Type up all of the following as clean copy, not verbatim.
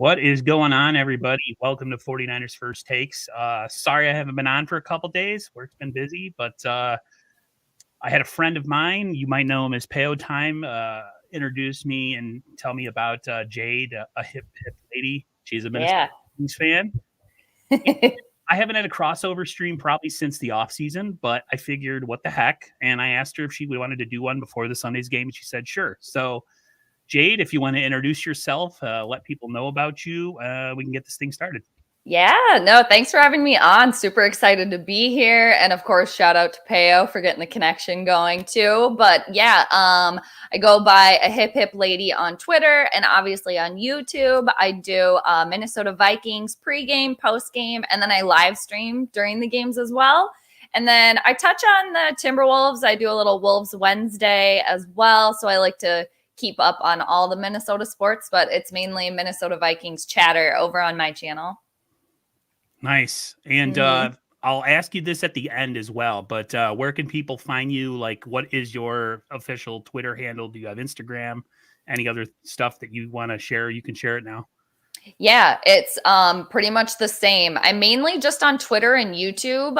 What is going on, everybody? Welcome to 49ers First Takes. Sorry I haven't been on for a couple days. Work's been busy, but I had a friend of mine, you might know him as Peo Time, introduce me and tell me about Jade, a hip lady. She's a Minnesota Vikings fan. I haven't had a crossover stream probably since the off season, but I figured, what the heck? And I asked her if she wanted to do one before the Sunday's game, and she said, sure. So Jade, if you want to introduce yourself, let people know about you, we can get this thing started. Yeah, no, thanks for having me on. Super excited to be here. And of course, shout out to Peo for getting the connection going too. But yeah, I go by a hip lady on Twitter and obviously on YouTube. I do Minnesota Vikings pregame, postgame, and then I live stream during the games as well. And then I touch on the Timberwolves. I do a little Wolves Wednesday as well. So I like to keep up on all the Minnesota sports, but it's mainly Minnesota Vikings chatter over on my channel. Nice. And I'll ask you this at the end as well, but where can people find you? Like, what is your official Twitter handle? Do you have Instagram? Any other stuff that you want to share? You can share it now. Yeah, it's pretty much the same. I'm mainly just on Twitter and YouTube.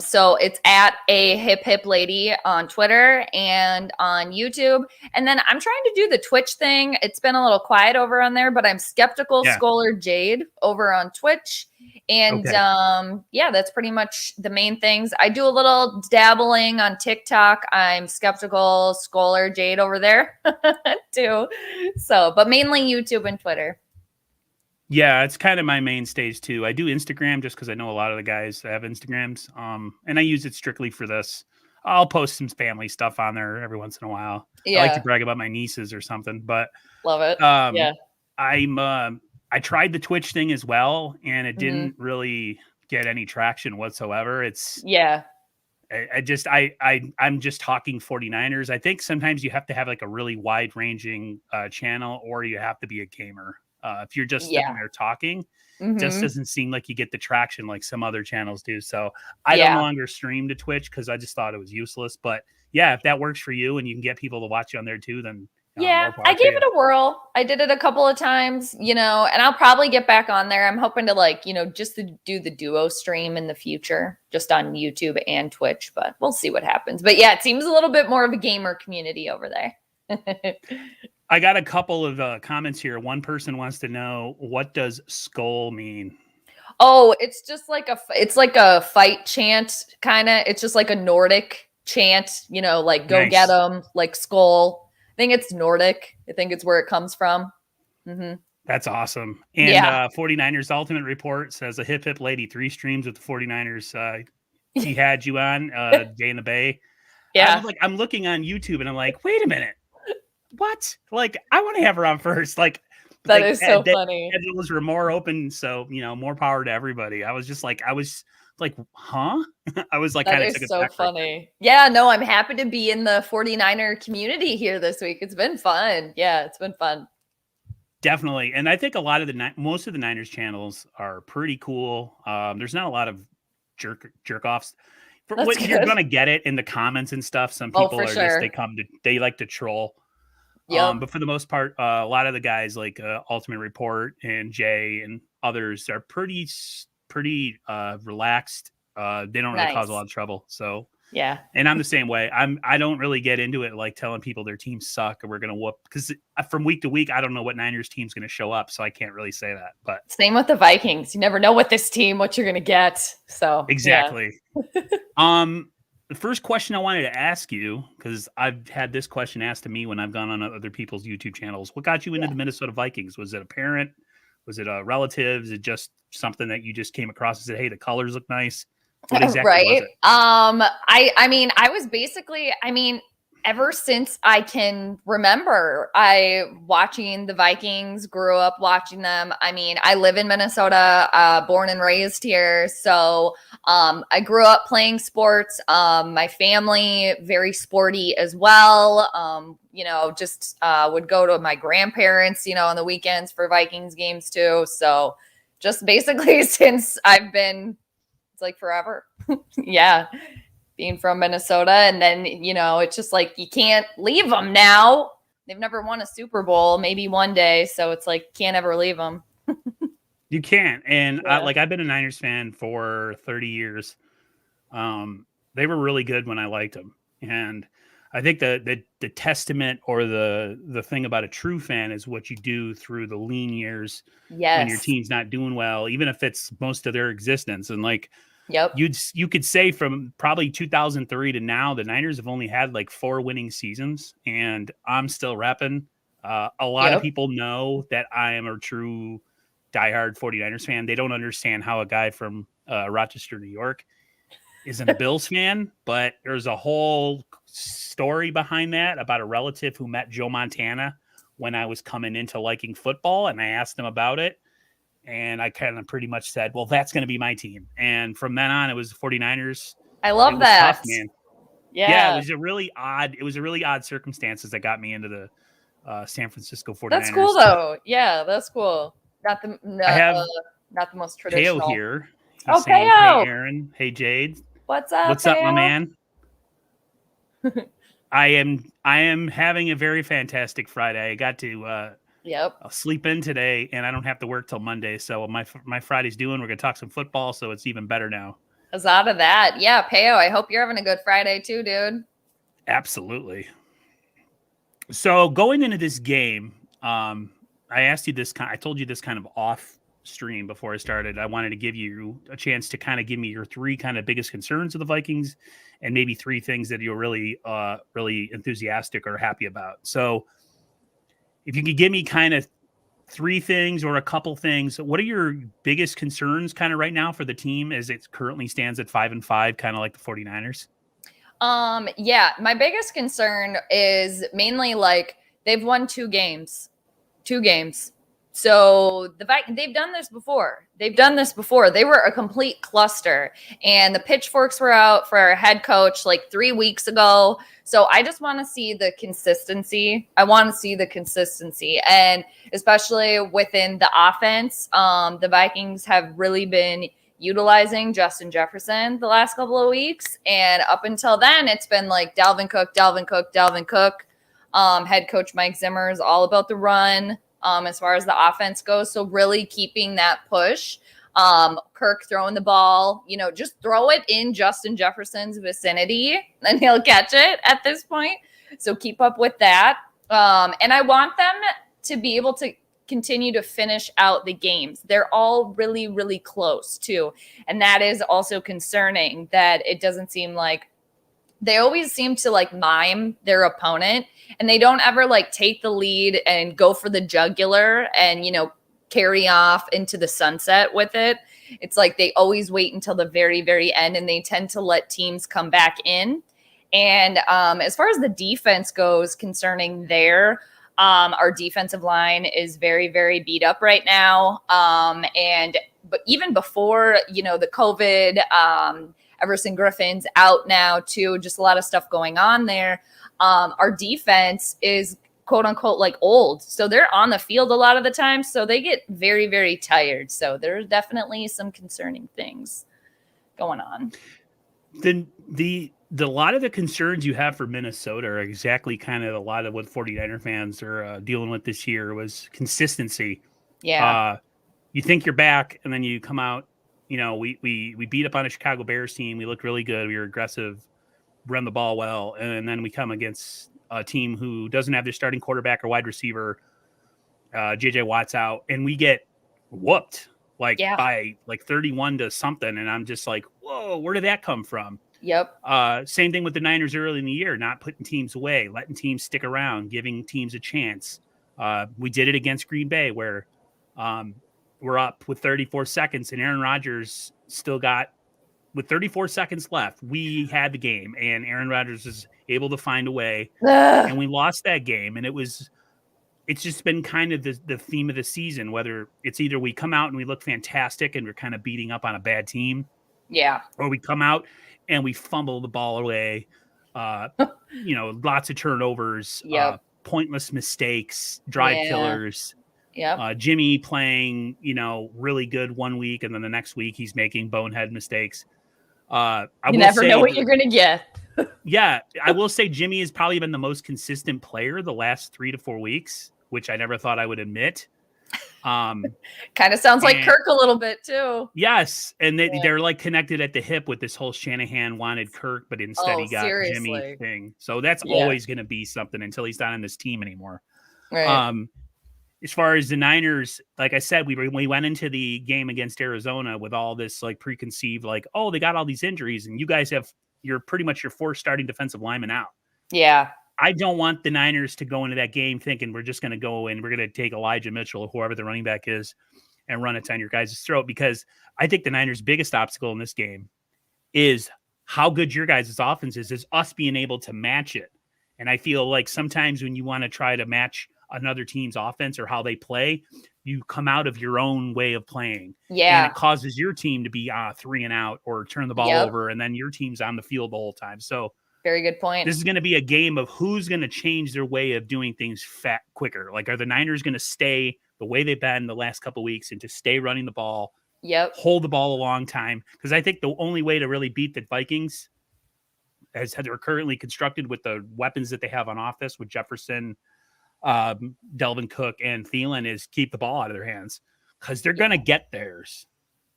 So it's at a hip lady on Twitter and on YouTube. And then I'm trying to do the Twitch thing. It's been a little quiet over on there, but I'm Skeptical Scholar Jade over on Twitch. And yeah, that's pretty much the main things. I do a little dabbling on TikTok. I'm Skeptical Scholar Jade over there too. So, but mainly YouTube and Twitter. Yeah, it's kind of my main stage too. I do Instagram just because I know a lot of the guys that have Instagrams. And I use it strictly for this. I'll post some family stuff on there every once in a while. Yeah. I like to brag about my nieces or something, but love it. Yeah. I tried the Twitch thing as well, and it didn't really get any traction whatsoever. It's I'm just talking 49ers. I think sometimes you have to have like a really wide ranging channel, or you have to be a gamer. If you're just sitting there talking, just doesn't seem like you get the traction like some other channels do. So I no longer stream to Twitch because I just thought it was useless. But yeah, if that works for you and you can get people to watch you on there too, then I gave it a whirl. I did it a couple of times, and I'll probably get back on there. I'm hoping to just to do the duo stream in the future, just on YouTube and Twitch, but we'll see what happens. But yeah, it seems a little bit more of a gamer community over there. I got a couple of comments here. One person wants to know, what does skull mean? Oh, it's just like it's like a fight chant, kind of. It's just like a Nordic chant, like go get them, like skull. I think it's Nordic. I think it's where it comes from. That's awesome. And 49ers Ultimate Report says a hip lady, 3 streams with the 49ers. He had you on Day in the Bay. Yeah. I'm looking on YouTube and I'm like, wait a minute. What? Like, I want to have her on first. Like, that is so funny. Schedules were more open, so more power to everybody. I was like, huh? I was like, that is so funny. Yeah, no, I'm happy to be in the 49er community here this week. It's been fun. Yeah, it's been fun. Definitely, and I think a lot of most of the Niners channels are pretty cool. There's not a lot of jerk offs. You're gonna get it in the comments and stuff. Some people they like to troll. Yeah. But for the most part, a lot of the guys like Ultimate Report and Jay and others are pretty relaxed. They don't really cause a lot of trouble. So yeah. And I'm the same way. I don't really get into it like telling people their teams suck or we're gonna whoop, because from week to week I don't know what Niners team's gonna show up, so I can't really say that. But same with the Vikings. You never know what you're gonna get. So exactly. Yeah. The first question I wanted to ask you, because I've had this question asked to me when I've gone on other people's YouTube channels, what got you into the Minnesota Vikings? Was it a parent? Was it a relative? Is it just something that you just came across and said, hey, the colors look nice? What exactly was it? I was basically, ever since I can remember, watching the Vikings, grew up watching them. I live in Minnesota, born and raised here. So I grew up playing sports. My family, very sporty as well. Would go to my grandparents, on the weekends for Vikings games too. So just basically since I've been, it's like forever. Yeah. Being from Minnesota. And then, it's just like, you can't leave them now. They've never won a Super Bowl, maybe one day. So it's like, can't ever leave them. You can't. And Yeah. I've been a Niners fan for 30 years. They were really good when I liked them. And I think the testament or the thing about a true fan is what you do through the lean years when your Yes. team's not doing well, even if it's most of their existence. And like Yep. you could say from probably 2003 to now, the Niners have only had like 4 winning seasons, and I'm still repping. A lot of Yep. people know that I am a true diehard 49ers fan. They don't understand how a guy from Rochester, New York isn't a Bills fan, but there's a whole story behind that about a relative who met Joe Montana when I was coming into liking football, and I asked him about it. And I kind of pretty much said, well, that's going to be my team. And from then on, it was the 49ers. I It love was that. tough, man. Yeah, Yeah. it was a really odd circumstances that got me into the San Francisco 49ers. That's cool though. Yeah, that's cool. Not the I have not the most Peo traditional. here. He's Oh, saying, Peo. hey, Aaron. Hey, Jade. What's up, What's up, my Peo? man? I am having a very fantastic Friday. I got to Yep. sleep in today, and I don't have to work till Monday. So my Friday's doing. We're gonna talk some football, so it's even better now. I was out of that. Yeah, Peo, I hope you're having a good Friday too, dude. Absolutely. So going into this game, I asked you this. I told you this kind of off stream before I started. I wanted to give you a chance to kind of give me your 3 kind of biggest concerns of the Vikings, and maybe 3 things that you're really, really enthusiastic or happy about. So, if you could give me kind of 3 things or a couple things, what are your biggest concerns kind of right now for the team as it currently stands at 5-5, kind of like the 49ers? Yeah, my biggest concern is mainly like they've won 2 games. 2 games. So they've done this before. They were a complete cluster, and the pitchforks were out for our head coach like 3 weeks ago. So I just want to see the consistency. And especially within the offense, the Vikings have really been utilizing Justin Jefferson the last couple of weeks, and up until then, it's been like Dalvin Cook. Head coach Mike Zimmer is all about the run. As far as the offense goes. So really keeping that push. Kirk throwing the ball, just throw it in Justin Jefferson's vicinity and he'll catch it at this point. So keep up with that. And I want them to be able to continue to finish out the games. They're all really, really close too. And that is also concerning that it doesn't seem like they always seem to like mime their opponent, and they don't ever like take the lead and go for the jugular and, carry off into the sunset with it. It's like they always wait until the very, very end, and they tend to let teams come back in. And as far as the defense goes, concerning there, our defensive line is very, very beat up right now. But even before, the COVID, Everson Griffin's out now too. Just a lot of stuff going on there. Our defense is quote unquote like old. So they're on the field a lot of the time. So they get very, very tired. So there's definitely some concerning things going on. Then the lot of the concerns you have for Minnesota are exactly kind of a lot of what 49er fans are dealing with this year was consistency. Yeah. You think you're back, and then you come out. We beat up on a Chicago Bears team. We looked really good. We were aggressive, run the ball well, and then we come against a team who doesn't have their starting quarterback or wide receiver, JJ Watt's out, and we get whooped by 31 to something. And I'm just like, whoa, where did that come from? Yep. Same thing with the Niners early in the year, not putting teams away, letting teams stick around, giving teams a chance. We did it against Green Bay where we're up with 34 seconds, and Aaron Rodgers still got, with 34 seconds left, we had the game, and Aaron Rodgers was able to find a way, and we lost that game. And it's just been kind of the theme of the season, whether it's either we come out and we look fantastic and we're kind of beating up on a bad team, or we come out and we fumble the ball away, lots of turnovers, pointless mistakes, drive killers. Yeah. Jimmy playing, really good one week, and then the next week he's making bonehead mistakes. You never know what you're going to get. Yeah, I will say Jimmy has probably been the most consistent player the last 3 to 4 weeks, which I never thought I would admit. Kind of sounds like Kirk a little bit too. Yes, and they're like connected at the hip with this whole Shanahan wanted Kirk, but instead he got Jimmy thing. So that's always going to be something until he's not on this team anymore. Right. As far as the Niners, like I said, we went into the game against Arizona with all this like preconceived, like, oh, they got all these injuries, and you guys have you're pretty much your 4 starting defensive linemen out. Yeah. I don't want the Niners to go into that game thinking we're just going to go and we're going to take Elijah Mitchell or whoever the running back is and run it down your guys' throat, because I think the Niners' biggest obstacle in this game is how good your guys' offense is us being able to match it. And I feel like sometimes when you want to try to match another team's offense or how they play, you come out of your own way of playing. Yeah. And it causes your team to be 3 and out or turn the ball over, and then your team's on the field the whole time. So very good point. This is going to be a game of who's going to change their way of doing things quicker. Like, are the Niners going to stay the way they've been the last couple of weeks and to stay running the ball, hold the ball a long time? Because I think the only way to really beat the Vikings, as they're currently constructed with the weapons that they have on offense with Jefferson, Delvin Cook, and Thielen, is keep the ball out of their hands, because they're going to get theirs.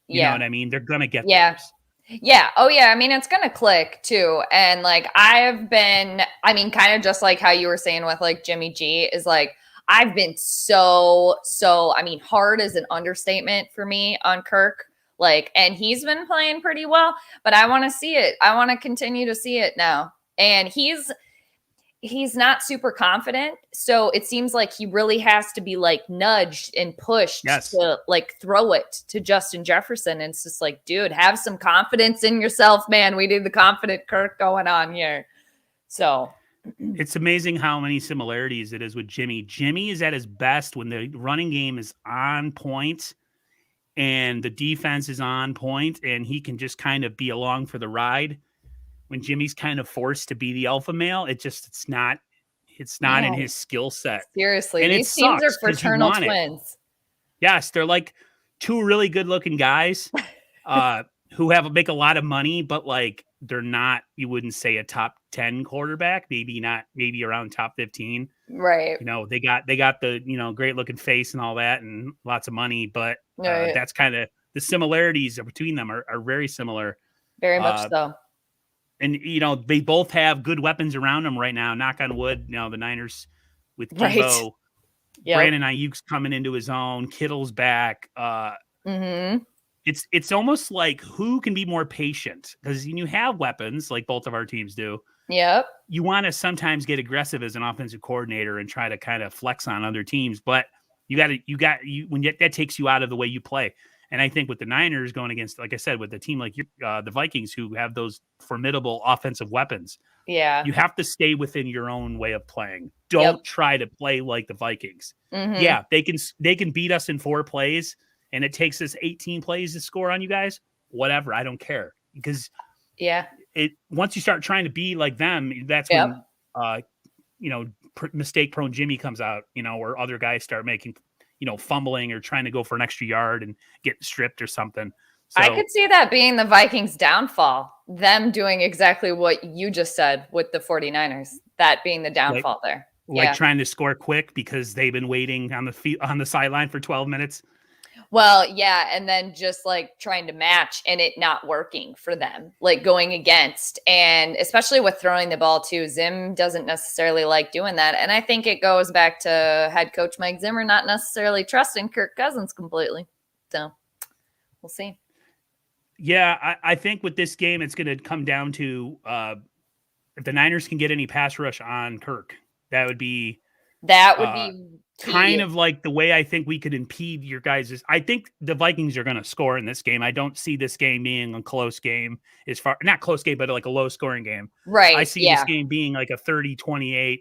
You know what I mean? They're going to get theirs. Yeah. Oh, yeah. I mean, it's going to click too. And like, kind of just like how you were saying with like Jimmy G, is like, I've been so, hard is an understatement for me on Kirk. Like, and he's been playing pretty well, but I want to see it. I want to continue to see it now. And he's not super confident. So it seems like he really has to be like nudged and pushed to like throw it to Justin Jefferson. And it's just like, dude, have some confidence in yourself, man. We need the confident Kirk going on here. So it's amazing how many similarities it is with Jimmy. Jimmy is at his best when the running game is on point and the defense is on point, and he can just kind of be along for the ride. When Jimmy's kind of forced to be the alpha male, it's not in his skill set. Seriously, and these teams are fraternal twins. Yes, they're like 2 really good looking guys who make a lot of money, but like they're not, you wouldn't say a top 10 quarterback, maybe around top 15. Right. They got the, great looking face and all that and lots of money, but that's kind of the similarities between them are very similar. Very much so. And, they both have good weapons around them right now. Knock on wood. The Niners with Debo, Brandon Ayuk's coming into his own. Kittle's back. It's almost like who can be more patient, because you have weapons like both of our teams do. Yep. You want to sometimes get aggressive as an offensive coordinator and try to kind of flex on other teams, but that takes you out of the way you play. And I think with the Niners going against, like I said, with a team like the Vikings, who have those formidable offensive weapons, you have to stay within your own way of playing. Don't try to play like the Vikings. Yeah, they can beat us in 4 plays, and it takes us 18 plays to score on you guys. Whatever, I don't care, because once you start trying to be like them, that's when mistake-prone Jimmy comes out, or other guys start making, fumbling or trying to go for an extra yard and get stripped or something. So, I could see that being the Vikings' downfall, them doing exactly what you just said with the 49ers, that being the downfall there. Like trying to score quick because they've been waiting on the sideline for 12 minutes. Well, yeah, and then just like trying to match and it not working for them, like going against, and especially with throwing the ball too. Zim doesn't necessarily like doing that, and I think it goes back to head coach Mike Zimmer not necessarily trusting Kirk Cousins completely. So we'll see. Yeah, I think with this game, it's going to come down to if the Niners can get any pass rush on Kirk, that would be kind of like the way I think we could impede your guys'. I think the Vikings are going to score in this game. I don't see this game being a close game, not close game, but like a low scoring game. Right. I see this game being like a 30-28.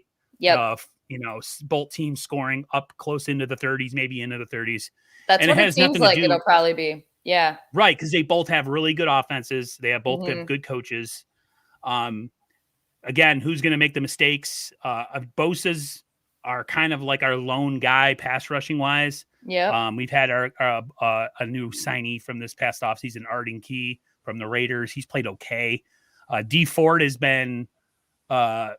Both teams scoring up close into the 30s, maybe into the 30s. That's what it seems like it'll probably be. Yeah. Right. Because they both have really good offenses. They have both good coaches. Again, who's going to make the mistakes? Bosa's are kind of like our lone guy pass rushing wise. Yeah. We've had a new signee from this past offseason, Arden Key from the Raiders. He's played okay. D Ford has been a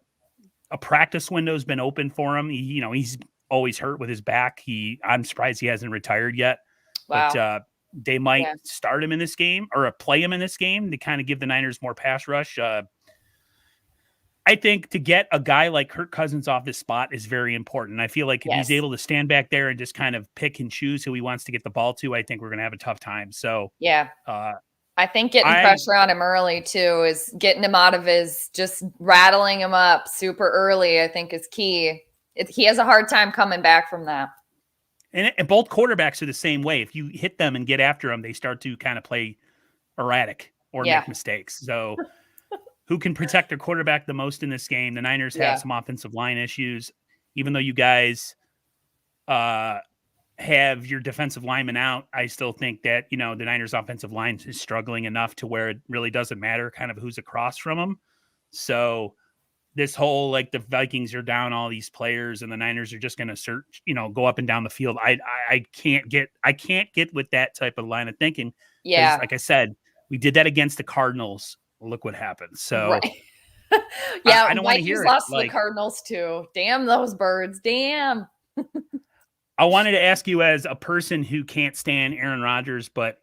practice window's been open for him. He's always hurt with his back. I'm surprised he hasn't retired yet. Wow. But they might start him in this game or play him in this game to kind of give the Niners more pass rush. I think to get a guy like Kirk Cousins off this spot is very important. I feel like if he's able to stand back there and just kind of pick and choose who he wants to get the ball to, I think we're going to have a tough time. So I think getting pressure on him early too is getting him out of just rattling him up super early, I think is key. He has a hard time coming back from that. And both quarterbacks are the same way. If you hit them and get after them, they start to kind of play erratic or make mistakes. So who can protect their quarterback the most in this game? The Niners have some offensive line issues. Even though you guys have your defensive lineman out, I still think that, the Niners offensive line is struggling enough to where it really doesn't matter kind of who's across from them. So this whole, the Vikings are down all these players and the Niners are just going to search, go up and down the field. I can't get with that type of line of thinking. Yeah. Like I said, we did that against the Cardinals. Look what happened. So I don't want to hear it. Lost to the Cardinals too. Damn those birds. Damn. I wanted to ask you, as a person who can't stand Aaron Rodgers, but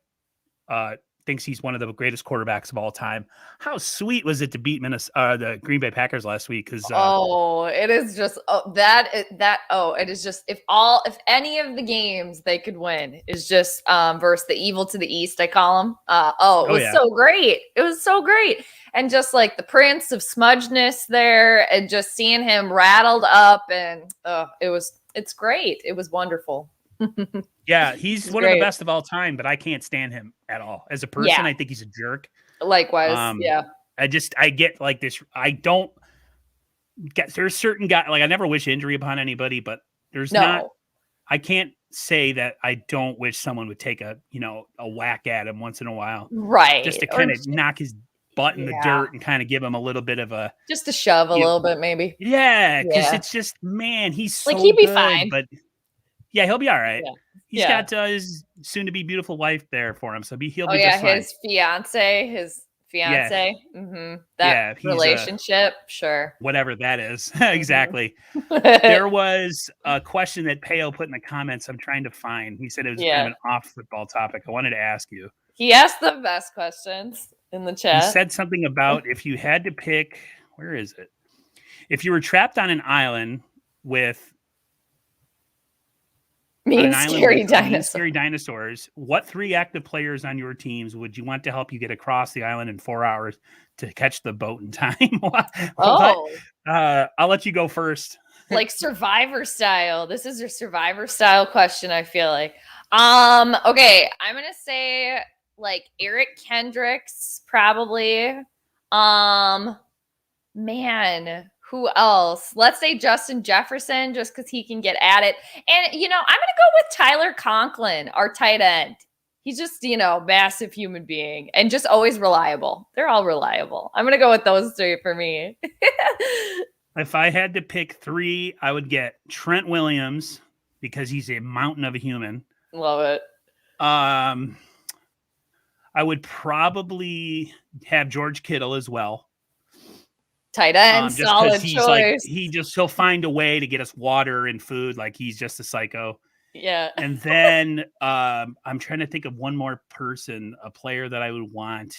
thinks he's one of the greatest quarterbacks of all time, how sweet was it to beat the Green Bay Packers last week? Because it is just it is just if any of the games they could win is just versus the evil to the east, I call them. It was so great. It was so great. And just like the Prince of Smudgeness there, and just seeing him rattled up, and it's great. It was wonderful. Yeah, he's one of the best of all time, but I can't stand him at all. As a person, I think he's a jerk. Likewise, I get like this. I don't get, there's certain guys, I never wish injury upon anybody, but I can't say that I don't wish someone would take a whack at him once in a while. Right. Just to kind of knock his butt in the dirt and kind of give him a little bit of just to shove a little bit, maybe. Yeah. Cause it's just, man, he's so he'd be good, fine, but yeah, he'll be all right. Yeah. He's got his soon-to-be beautiful wife there for him, so he'll be just fine. His fiance. Mm-hmm. That relationship, sure. Whatever that is, exactly. There was a question that Peo put in the comments. I'm trying to find. He said it was kind of an off-football topic. I wanted to ask you. He asked the best questions in the chat. He said something about if you had to pick, where is it? If you were trapped on an island with scary dinosaurs, what 3 active players on your teams would you want to help you get across the island in 4 hours to catch the boat in time? I'll let you go first. Like Survivor style. This is your Survivor style question, I feel like. Okay, I'm gonna say Eric Kendricks, probably. Man, who else? Let's say Justin Jefferson, just because he can get at it. And, I'm going to go with Tyler Conklin, our tight end. He's just, massive human being and just always reliable. They're all reliable. I'm going to go with those 3 for me. If I had to pick 3, I would get Trent Williams because he's a mountain of a human. Love it. I would probably have George Kittle as well. Tight end, solid choice. He'll find a way to get us water and food. He's just a psycho. Yeah. And then I'm trying to think of one more person, a player that I would want.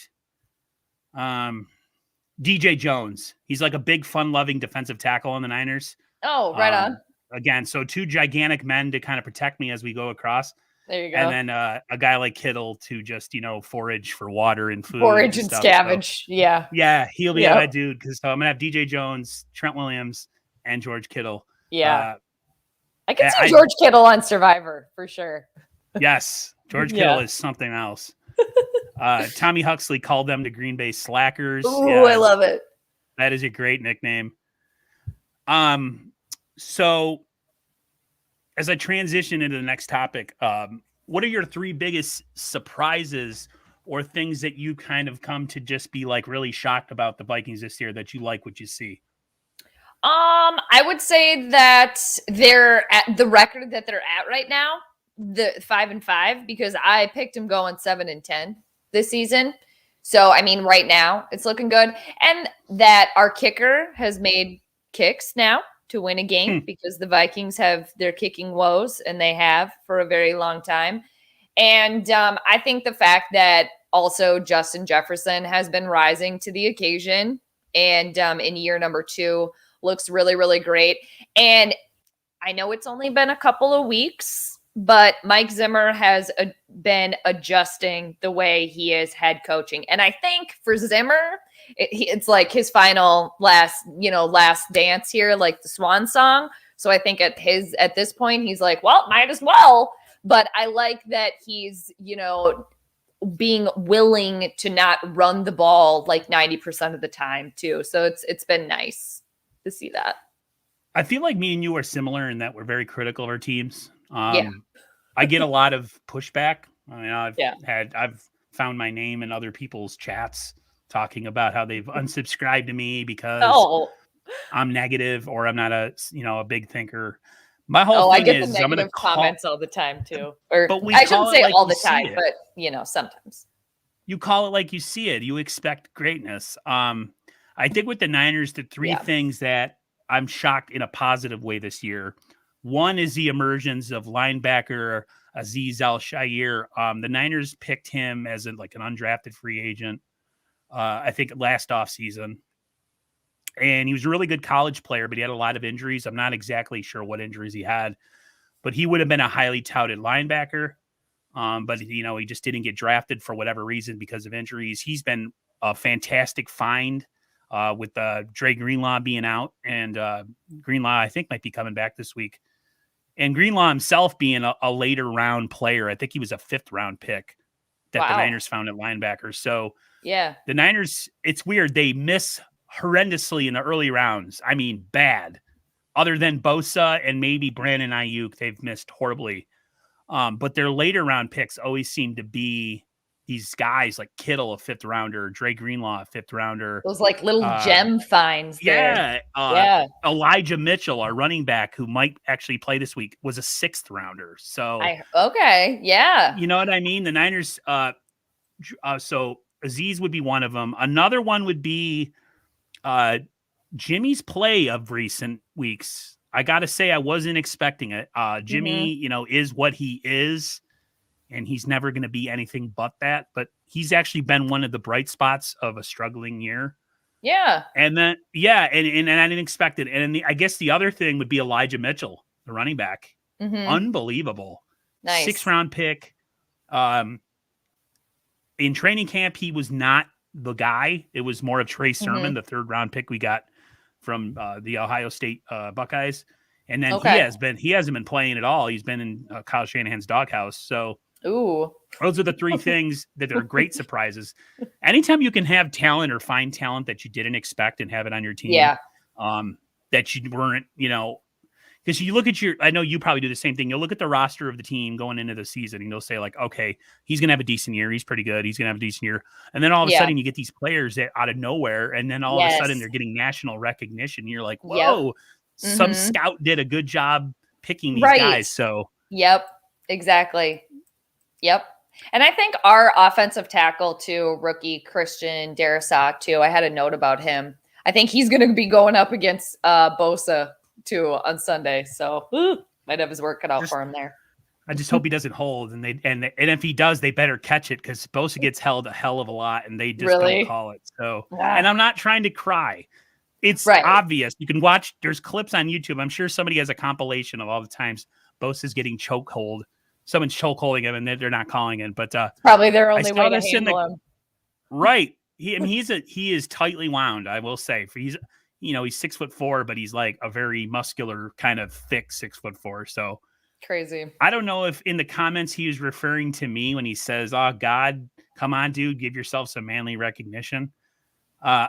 DJ Jones. He's like a big, fun-loving defensive tackle on the Niners. Oh, right on. Again, so 2 gigantic men to kind of protect me as we go across. There you go. And then a guy like Kittle to just, forage for water and food. Forage and scavenge. So, yeah, he'll be that dude. Because I'm going to have DJ Jones, Trent Williams, and George Kittle. Yeah. I can see George Kittle on Survivor for sure. Yes. George Kittle is something else. Tommy Huxley called them the Green Bay Slackers. Ooh, I love it. That is a great nickname. So as I transition into the next topic, what are your 3 biggest surprises or things that you kind of come to just be really shocked about the Vikings this year that you like what you see? I would say that they're at the record that they're at right now, the 5-5, because I picked them going 7-10 this season. So, right now it's looking good. And that our kicker has made kicks now. to win a game because the Vikings have their kicking woes, and they have for a very long time. And I think the fact that also Justin Jefferson has been rising to the occasion, and in year number 2 looks really, really great. And I know it's only been a couple of weeks, but Mike Zimmer has been adjusting the way he is head coaching. And I think for Zimmer, it's like his final last dance here, like the swan song. So I think at this point, he's like, well, might as well. But I like that he's, being willing to not run the ball like 90% of the time too. So it's been nice to see that. I feel like me and you are similar in that we're very critical of our teams. Yeah. I get a lot of pushback. I mean, I've found my name in other people's chats talking about how they've unsubscribed to me because I'm negative or I'm not a big thinker. My whole thing I get is the negative comments all the time too. Or I shouldn't say all the time, but sometimes. You call it like you see it. You expect greatness. I think with the Niners, the three things that I'm shocked in a positive way this year. One is the emergence of linebacker Azeez Al-Shaair. The Niners picked him as an undrafted free agent, I think last offseason. And he was a really good college player, but he had a lot of injuries. I'm not exactly sure what injuries he had, but he would have been a highly touted linebacker. But, he just didn't get drafted for whatever reason because of injuries. He's been a fantastic find. With Dre Greenlaw being out, and Greenlaw, I think, might be coming back this week. And Greenlaw himself being a later round player. I think he was a 5th round pick that the Niners found at linebacker. So the Niners, it's weird. They miss horrendously in the early rounds. I mean, bad. Other than Bosa and maybe Brandon Ayuk, they've missed horribly. But their later round picks always seem to be these guys like Kittle, a 5th rounder, Dre Greenlaw, a 5th rounder. Those like little gem finds there. Elijah Mitchell, our running back who might actually play this week, was a 6th rounder. So you know what I mean? The Niners, so Azeez would be one of them. Another one would be Jimmy's play of recent weeks. I got to say, I wasn't expecting it. Jimmy, is what he is. And he's never going to be anything but that. But he's actually been one of the bright spots of a struggling year. Yeah. And then, and I didn't expect it. And I guess the other thing would be Elijah Mitchell, the running back. Unbelievable. Nice. 6th round pick. In training camp, he was not the guy. It was more of Trey Sermon, the 3rd round pick we got from the Ohio State Buckeyes. And then he hasn't been playing at all. He's been in Kyle Shanahan's doghouse. So, those are the 3 things that are great surprises. Anytime you can have talent or find talent that you didn't expect and have it on your team, that you weren't, because you look at I know you probably do the same thing. You'll look at the roster of the team going into the season and you'll say like, okay, he's going to have a decent year. He's pretty good. He's going to have a decent year. And then all of a sudden you get these players that out of nowhere. And then all of a sudden they're getting national recognition. You're like, whoa, some scout did a good job picking these guys. So, exactly. Yep. And I think our offensive tackle too, rookie Christian Darrisaw too. I had a note about him. I think he's going to be going up against Bosa too on Sunday. So might have his work cut out for him there. I just hope he doesn't hold, and if he does, they better catch it because Bosa gets held a hell of a lot, and they just don't call it. So, and I'm not trying to cry. It's obvious. You can watch. There's clips on YouTube. I'm sure somebody has a compilation of all the times Bosa's getting chokehold. Someone's chokeholding him, and they're not calling it. But probably their only way to handle him. Right. He is tightly wound. I will say. He's 6'4", but he's like a very muscular, kind of thick 6'4". So crazy. I don't know if in the comments he was referring to me when he says, "Oh God, come on, dude, give yourself some manly recognition."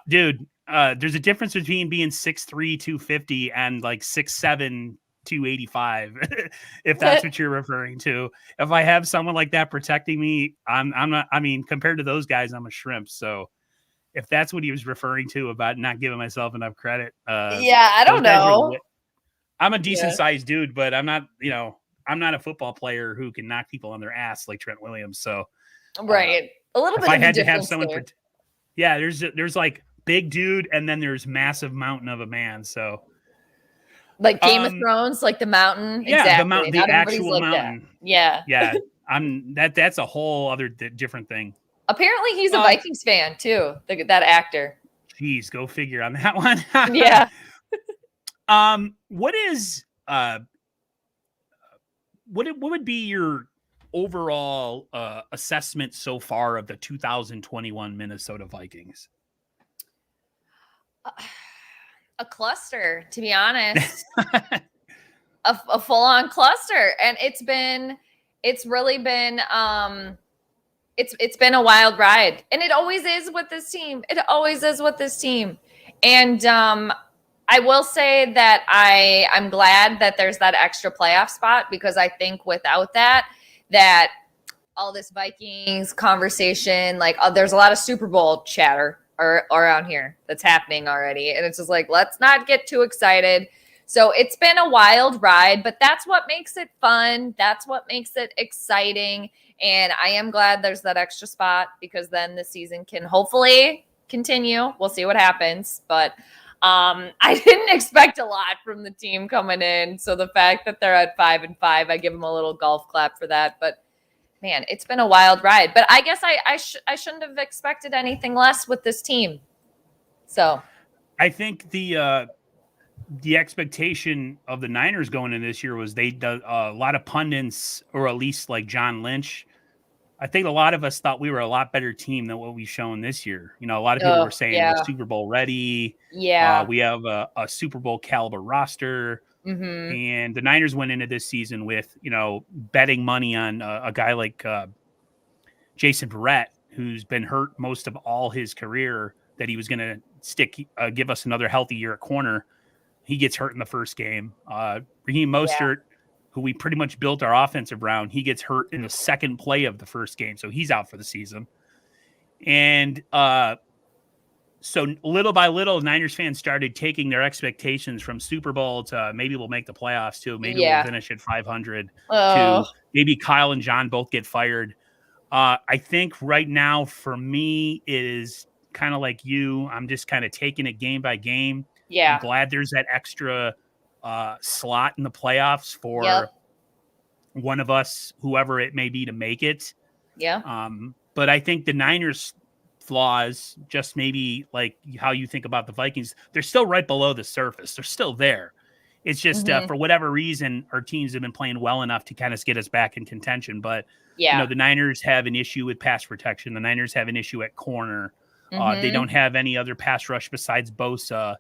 Dude, there's a difference between being 6'3", 250 and like 6'7", 285. If that's what you're referring to. If I have someone like that protecting me, I'm not. I mean, compared to those guys, I'm a shrimp. So if that's what he was referring to about not giving myself enough credit, I don't know. I'm a decent sized dude, but I'm not. I'm not a football player who can knock people on their ass like Trent Williams. So a little bit. If I had to have someone, there's like big dude, and then there's massive mountain of a man. So Like Game of Thrones, like the mountain. Yeah, exactly. the mountain, the Not everybody's actual like mountain. that. Yeah. Yeah, that's a whole other different thing. Apparently, he's a Vikings fan too. That actor. Geez, go figure on that one. Yeah. What is what would be your overall assessment so far of the 2021 Minnesota Vikings? A cluster, to be honest. a full-on cluster, and it's really been it's been a wild ride, and it always is with this team. And I will say that I'm glad that there's that extra playoff spot, because I think without that all this Vikings conversation, like there's a lot of Super Bowl chatter around here that's happening already, and it's just like, let's not get too excited. So it's been a wild ride, but that's what makes it fun. That's what makes it exciting. And I am glad there's that extra spot, because then the season can hopefully continue. We'll see what happens. But I didn't expect a lot from the team coming in. So the fact that they're at 5-5, I give them a little golf clap for that. But man, it's been a wild ride. But I guess I shouldn't have expected anything less with this team. So I think the expectation of the Niners going in this year was a lot of pundits, or at least like John Lynch. I think a lot of us thought we were a lot better team than what we've shown this year. You know, a lot of people were saying we're Super Bowl ready. Yeah. We have a Super Bowl caliber roster. Mm-hmm. And the Niners went into this season with, betting money on a guy like Jason Verrett, who's been hurt most of all his career, that he was going to give us another healthy year at corner. He gets hurt in the first game. Raheem Mostert, who we pretty much built our offensive around, he gets hurt in the second play of the first game, so he's out for the season. And so little by little, Niners fans started taking their expectations from Super Bowl to maybe we'll make the playoffs too. Maybe we'll finish at 500 to maybe Kyle and John both get fired. I think right now for me it is kind of like you. I'm just kind of taking it game by game. Yeah. I'm glad there's that extra slot in the playoffs for one of us, whoever it may be, to make it. Yeah. But I think the Niners' flaws, just maybe like how you think about the Vikings, they're still right below the surface. They're still there. It's just for whatever reason, our teams have been playing well enough to kind of get us back in contention. But the Niners have an issue with pass protection. The Niners have an issue at corner. They don't have any other pass rush besides Bosa.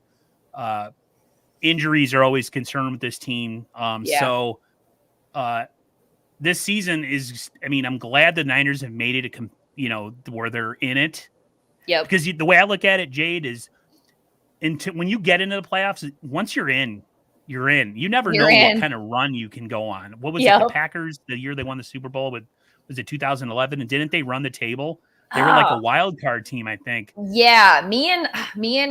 Injuries are always concerned with this team. So this season is, I'm glad the Niners have made it where they're in it. Yeah. Because the way I look at it, Jade, is when you get into the playoffs, once you're in, you're in. You never know what kind of run you can go on. What was it, the Packers, the year they won the Super Bowl was it 2011? And didn't they run the table? They were like a wild card team, I think. Yeah, me and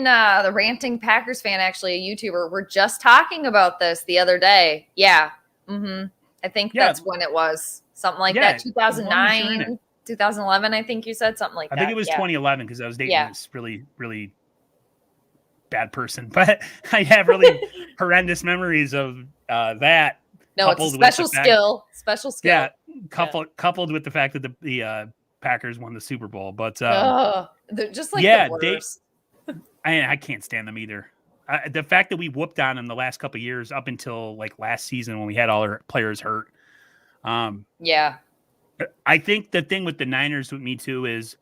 the ranting Packers fan, actually a YouTuber, were just talking about this the other day. Yeah. Mm-hmm. I think that's when it was. Something like that. 2009, 2011, I think you said something like that. I think it was 2011, because I was dating this really, really bad person. But I have really horrendous memories of that. No, it's a special skill. Special skill. Yeah, coupled with the fact that the Packers won the Super Bowl. But they're just like the worst. I can't stand them either. The fact that we whooped on them the last couple of years, up until like last season when we had all our players hurt. I think the thing with the Niners with me too is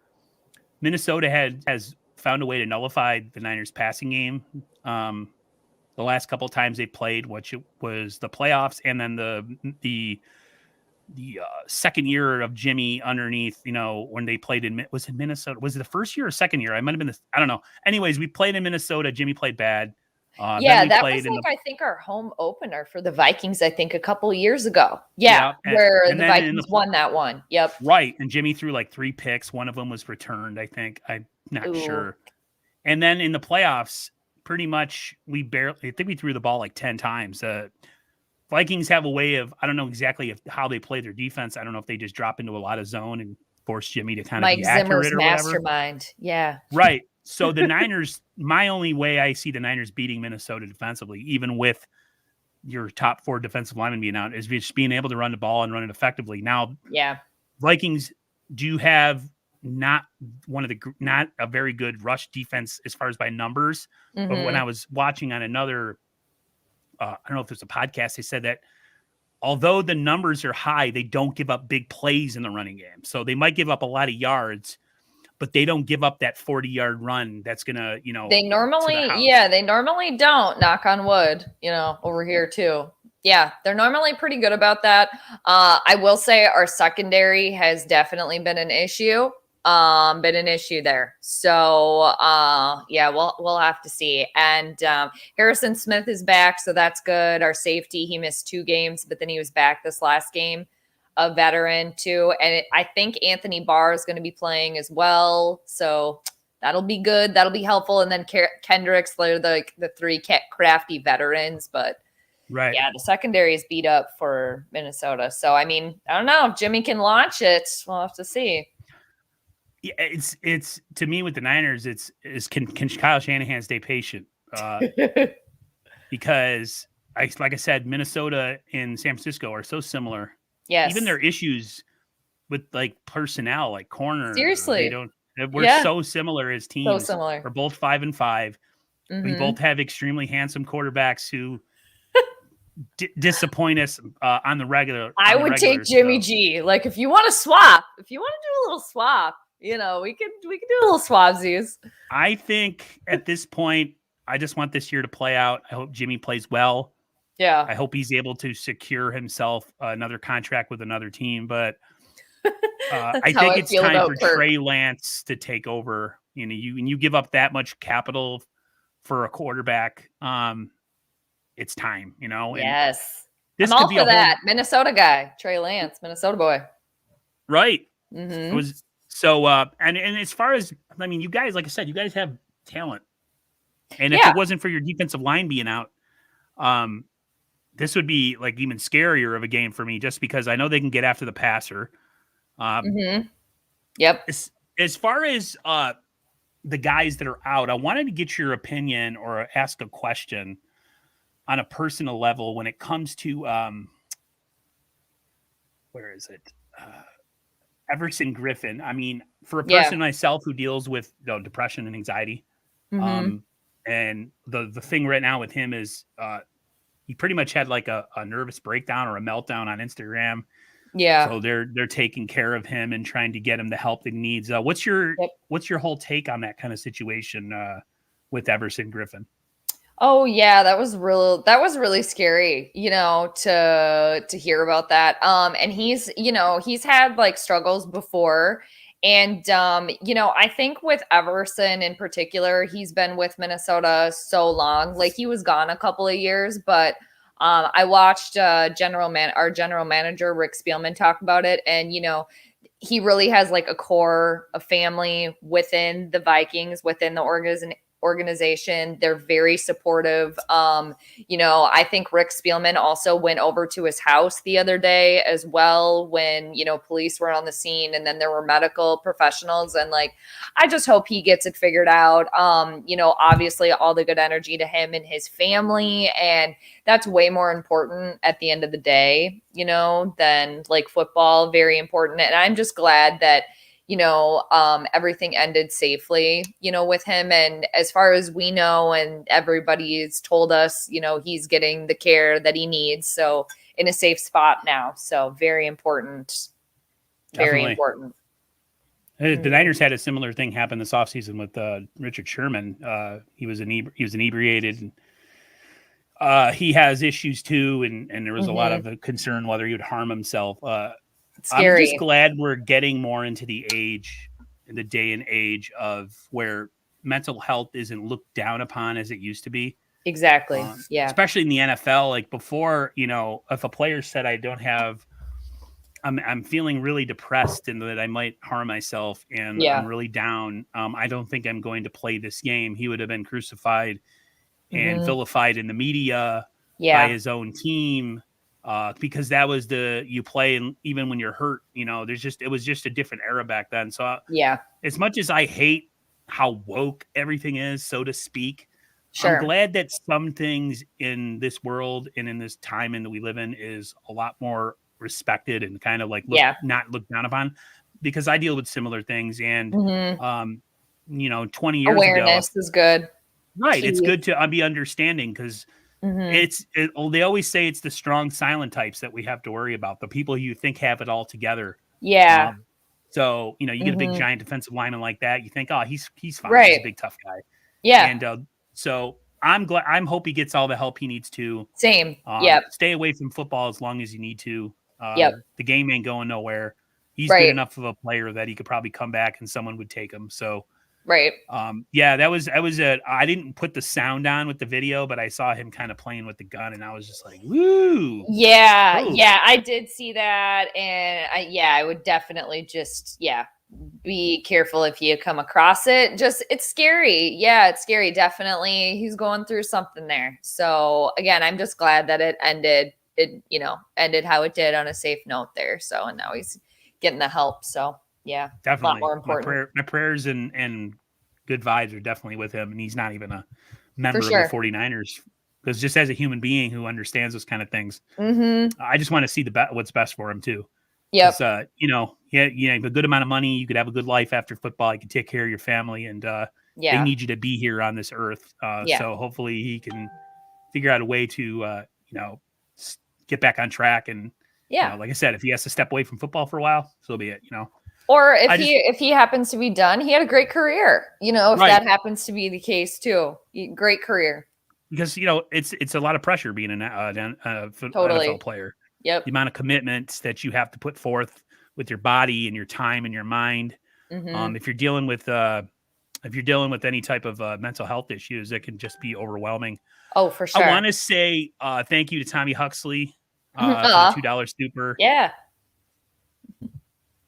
Minnesota has found a way to nullify the Niners passing game. The last couple of times they played, which was the playoffs, and then the second year of Jimmy underneath, when they played was it Minnesota? Was it the first year or second year? I might have been I don't know. Anyways, we played in Minnesota. Jimmy played bad. That was I think our home opener for the Vikings, I think a couple of years ago. Yeah. Where the Vikings won that one. Yep. Right. And Jimmy threw like 3 picks. One of them was returned, I think. I'm not sure. And then in the playoffs, pretty much I think we threw the ball like 10 times. Vikings have a way of, I don't know exactly how they play their defense. I don't know if they just drop into a lot of zone and force Jimmy to kind of be accurate or whatever. Mastermind. Yeah. Right. So the Niners, my only way I see the Niners beating Minnesota defensively, even with your top 4 defensive linemen being out, is just being able to run the ball and run it effectively. Now, Yeah. Vikings do have not a very good rush defense as far as by numbers. But when I was watching on another, I don't know if it's a podcast, they said that although the numbers are high, they don't give up big plays in the running game. So they might give up a lot of yards, but they don't give up that 40-yard run that's gonna, they normally don't, knock on wood, over here too. Yeah, they're normally pretty good about that. I will say our secondary has definitely been an issue. There. So yeah, we'll have to see. And Harrison Smith is back, so that's good. Our safety, he missed 2 games, but then he was back this last game, a veteran too. And I think Anthony Barr is going to be playing as well. So that'll be good. That'll be helpful. And then Kendricks, they're the 3 crafty veterans, but right. Yeah, the secondary is beat up for Minnesota. So, I mean, I don't know if Jimmy can launch it. We'll have to see. Yeah, it's to me with the Niners, can Kyle Shanahan stay patient? Because like I said, Minnesota and San Francisco are so similar. Yes. Even their issues with personnel, like corner. Seriously. We're so similar as teams. So similar. We're both 5-5. We both have extremely handsome quarterbacks who disappoint us on the regular. I would take Jimmy G. Like if you want to swap, if you want to do a little swap, we could do a little swapsies. I think at this point, I just want this year to play out. I hope Jimmy plays well. Yeah. I hope he's able to secure himself another contract with another team. But I think it's time for Trey Lance to take over. You give up that much capital for a quarterback. It's time, Yes. This I'm all for that. Minnesota guy, Trey Lance, Minnesota boy. Right. It was so, and as far as, you guys, like I said, you guys have talent. And if it wasn't for your defensive line being out, this would be even scarier of a game for me, just because I know they can get after the passer. Yep. As far as the guys that are out, I wanted to get your opinion or ask a question on a personal level when it comes to where is it? Everson Griffin. For a person myself who deals with depression and anxiety, and the thing right now with him is he pretty much had a nervous breakdown or a meltdown on Instagram. Yeah. So they're taking care of him and trying to get him the help that he needs. What's your whole take on that kind of situation with Everson Griffin? Oh yeah, that was really scary, to hear about that. And he's had struggles before. And I think with Everson in particular, he's been with Minnesota so long. He was gone a couple of years, but I watched our general manager Rick Spielman talk about it, and he really has a core of family within the Vikings, within the organization. They're very supportive. I think Rick Spielman also went over to his house the other day as well when, police were on the scene, and then there were medical professionals, and I just hope he gets it figured out. Obviously all the good energy to him and his family. And that's way more important at the end of the day, than football. Very important. And I'm just glad that everything ended safely, with him. And as far as we know, and everybody's told us, he's getting the care that he needs. So in a safe spot now. So very important. Very important. The Niners had a similar thing happen this offseason with Richard Sherman. He was inebriated. He has issues too. And there was a lot of concern whether he would harm himself. Scary. I'm just glad we're getting more into the day and age of where mental health isn't looked down upon as it used to be. Exactly. Yeah. Especially in the NFL. Before, if a player said I'm feeling really depressed and that I might harm myself and I'm really down, I don't think I'm going to play this game, he would have been crucified and vilified in the media by his own team. Because that was you play, and even when you're hurt, it was just a different era back then. So as much as I hate how woke everything is, so to speak, Sure. I'm glad that some things in this world and in this time in that we live in is a lot more respected and kind of like not looked down upon, because I deal with similar things. And, Mhm. 20 years ago, Awareness is good. right. Key. It's good to be understanding, because they always say it's the strong silent types that we have to worry about. The people you think have it all together. Yeah. So, you get a big Mhm. giant defensive lineman like that. You think, oh, he's fine. He's a Right. big, tough guy. Yeah. And so I'm glad. Hope he gets all the help he needs to. Same. Yep. Stay away from football as long as you need to. Yep. The game ain't going nowhere. He's Right. good enough of a player that he could probably come back and someone would take him. So, right. That was I didn't put the sound on with the video, but I saw him kind of playing with the gun, and I was just like, woo. Yeah. Ooh. Yeah. I did see that. And I would definitely just, be careful if you come across it. Just, it's scary. Yeah, it's scary. Definitely. He's going through something there. So again, I'm just glad that it ended how it did on a safe note there. So, and now he's getting the help. So yeah, definitely. A lot more important. My prayers and good vibes are definitely with him. And he's not even a member of the 49ers, because just as a human being who understands those kind of things, I just want to see what's best for him too. Yep. You have a good amount of money. You could have a good life after football. You can take care of your family, and they need you to be here on this earth. So hopefully he can figure out a way to, get back on track. And like I said, if he has to step away from football for a while, so be it. Or if he happens to be done, he had a great career. If that happens to be the case too, great career. Because it's a lot of pressure being an NFL player. Yep. The amount of commitment that you have to put forth with your body and your time and your mind. If you're dealing with any type of mental health issues, it can just be overwhelming. Oh, for sure. I want to say thank you to Tommy Huxley for the $2 super. Yeah.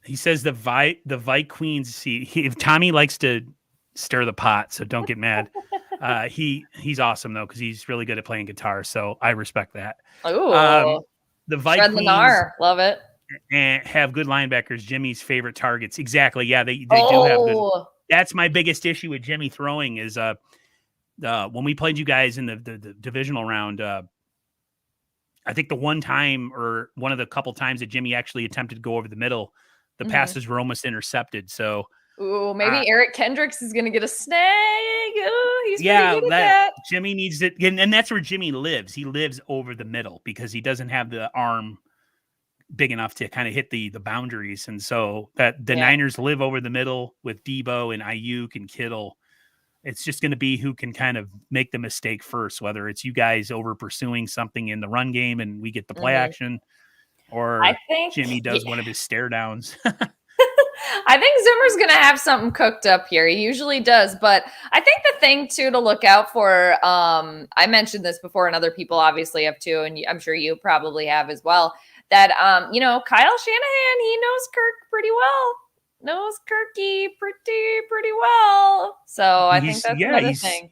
He says the Vikings. See, Tommy likes to stir the pot, so don't get mad. He's awesome though, because he's really good at playing guitar. So I respect that. Oh. The Vikings, love it, and have good linebackers. Jimmy's favorite targets, exactly. Yeah, they do have good. That's my biggest issue with Jimmy throwing is when we played you guys in the divisional round. I think the one time or one of the couple times that Jimmy actually attempted to go over the middle, the passes were almost intercepted. So, maybe Eric Kendricks is going to get a snag. He's pretty good at that. Jimmy needs it, and that's where Jimmy lives. He lives over the middle because he doesn't have the arm big enough to kind of hit the boundaries, and so that the Niners live over the middle with Debo and Ayuk and Kittle. It's just going to be who can kind of make the mistake first, whether it's you guys over pursuing something in the run game and we get the play action, or I think Jimmy does one of his stare downs. I think Zimmer's going to have something cooked up here. He usually does. But I think the thing, too, to look out for, I mentioned this before, and other people obviously have too, and I'm sure you probably have as well, that, Kyle Shanahan, he knows Kirk pretty well. Knows Kirky pretty well. So I think that's another thing.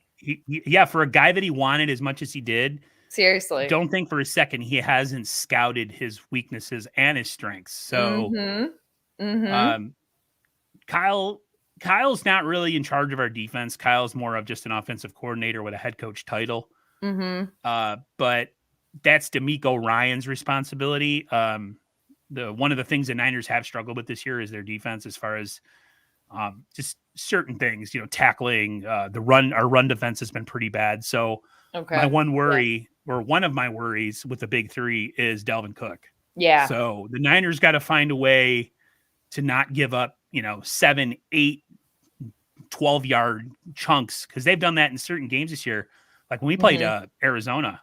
For a guy that he wanted as much as he did. Seriously. Don't think for a second he hasn't scouted his weaknesses and his strengths. So Kyle's not really in charge of our defense. Kyle's more of just an offensive coordinator with a head coach title. But that's D'Amico Ryan's responsibility. One of the things the Niners have struggled with this year is their defense, as far as just certain things, tackling the run. Our run defense has been pretty bad. So my one worry, or one of my worries with the big three, is Dalvin Cook. Yeah. So the Niners got to find a way to not give up, 7, 8, 12-yard chunks, because they've done that in certain games this year. Like when we played Arizona,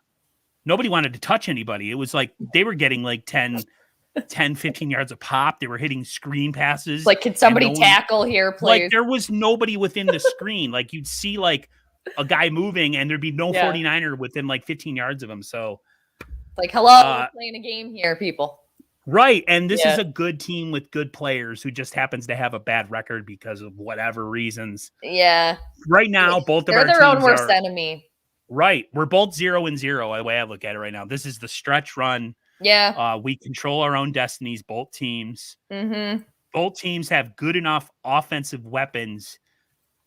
nobody wanted to touch anybody. It was like they were getting like 10, 15 yards a pop. They were hitting screen passes. Like, can somebody tackle here, please? Like, there was nobody within the screen. Like, you'd see like a guy moving and there'd be no 49er within like 15 yards of him. So, like, hello, we're playing a game here, people. Right. And this is a good team with good players who just happens to have a bad record because of whatever reasons. Yeah. Right now, both of our teams are their own worst enemy. Right. We're both 0-0, the way I look at it right now. This is the stretch run. Yeah. We control our own destinies, both teams. Mm-hmm. Both teams have good enough offensive weapons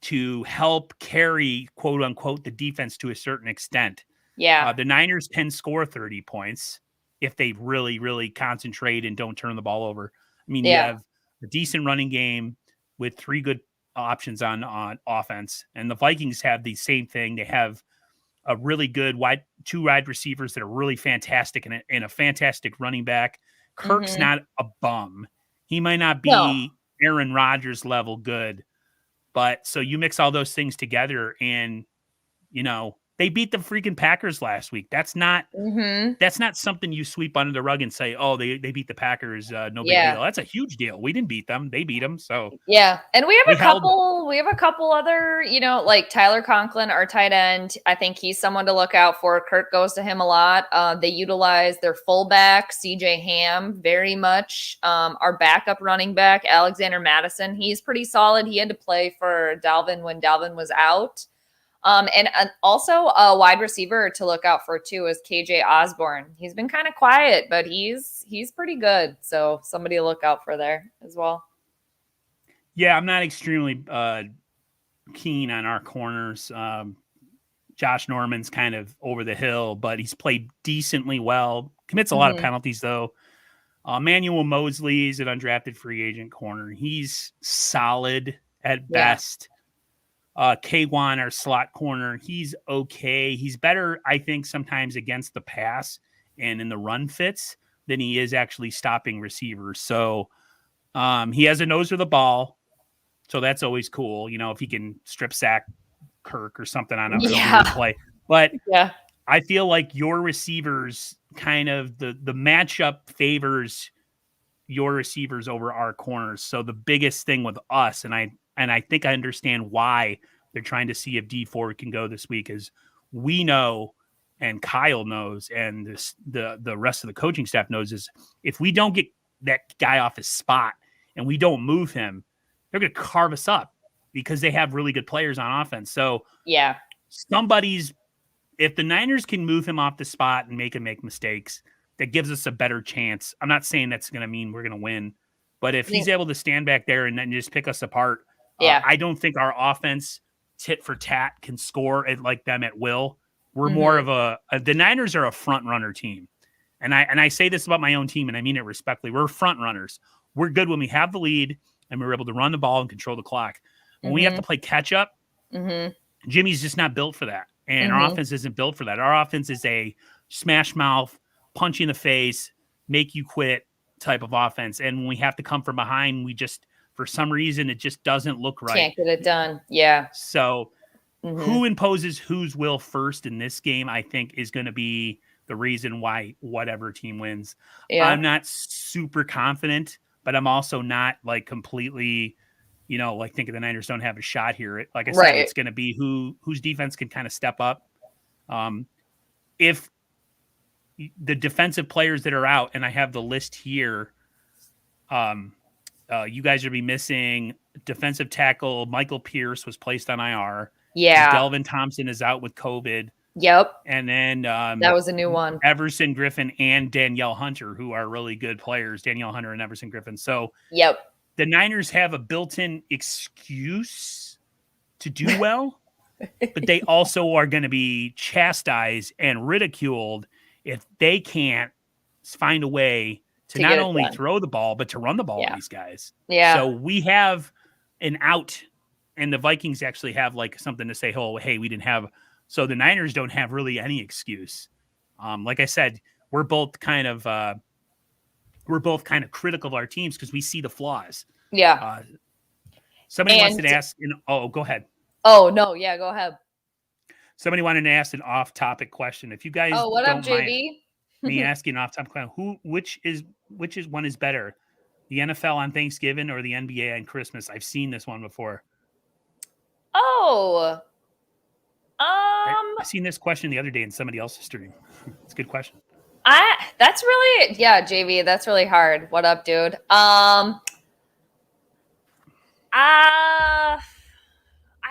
to help carry, quote unquote, the defense to a certain extent. Yeah. The Niners can score 30 points if they really, really concentrate and don't turn the ball over. I mean, you have a decent running game with 3 good options on offense, and the Vikings have the same thing. They have a really good 2 wide receivers that are really fantastic and a fantastic running back. Kirk's not a bum. He might not be Aaron Rodgers level good, but so you mix all those things together and, you know, they beat the freaking Packers last week. That's not something you sweep under the rug and say, oh, they beat the Packers. No big deal. That's a huge deal. We didn't beat them. They beat them. So yeah. And we have a couple other, you know, like Tyler Conklin, our tight end. I think he's someone to look out for. Kirk goes to him a lot. They utilize their fullback, CJ Ham, very much. Our backup running back, Alexander Madison, he's pretty solid. He had to play for Dalvin when Dalvin was out. And also a wide receiver to look out for too is KJ Osborne. He's been kind of quiet, but he's pretty good. So somebody to look out for there as well. Yeah, I'm not extremely keen on our corners. Josh Norman's kind of over the hill, but he's played decently well. Commits a lot of penalties though. Manuel Mosley's an undrafted free agent corner. He's solid at best. K1, our slot corner, he's okay. He's better, I think, sometimes against the pass and in the run fits than he is actually stopping receivers. So he has a nose for the ball. So that's always cool. You know, if he can strip sack Kirk or something on a weird play. But I feel like your receivers kind of the matchup favors your receivers over our corners. So the biggest thing with us, and I think I understand why they're trying to see if D4 can go this week, is we know, and Kyle knows, and the rest of the coaching staff knows, is if we don't get that guy off his spot and we don't move him, they're going to carve us up because they have really good players on offense. So if the Niners can move him off the spot and make him make mistakes, that gives us a better chance. I'm not saying that's going to mean we're going to win, but if he's able to stand back there and then just pick us apart, I don't think our offense tit for tat can score like them at will. We're more of the Niners are a front runner team. And I say this about my own team, and I mean it respectfully. We're front runners. We're good when we have the lead and we're able to run the ball and control the clock. When we have to play catch up, Jimmy's just not built for that. And our offense isn't built for that. Our offense is a smash mouth, punch you in the face, make you quit type of offense. And when we have to come from behind, we just, for some reason, it just doesn't look right. Can't get it done. Yeah. So who imposes whose will first in this game, I think, is going to be the reason why whatever team wins. Yeah. I'm not super confident, but I'm also not like completely, you know, like thinking the Niners don't have a shot here. Like I said, it's going to be whose defense can kind of step up. If the defensive players that are out, and I have the list here, you guys will be missing defensive tackle. Michael Pierce was placed on IR. Yeah. Delvin Thompson is out with COVID. Yep. And then that was a new one. Everson Griffin and Danielle Hunter, who are really good players. Danielle Hunter and Everson Griffin. So the Niners have a built-in excuse to do well, but they also are going to be chastised and ridiculed if they can't find a way to not only throw the ball, but to run the ball with these guys. Yeah. So we have an out, and the Vikings actually have like something to say, oh, hey, we didn't have. So the Niners don't have really any excuse. Like I said, we're both kind of critical of our teams because we see the flaws. Yeah. Somebody wants to ask. Go ahead. Oh no, yeah, go ahead. Somebody wanted to ask an off-topic question. If you guys, what up, JB? Me asking an off-topic question, which one is better, the NFL on Thanksgiving or the NBA on Christmas? I've seen this one before. Oh. I seen this question the other day in somebody else's stream. It's a good question. That's really, JV, that's really hard. What up, dude? I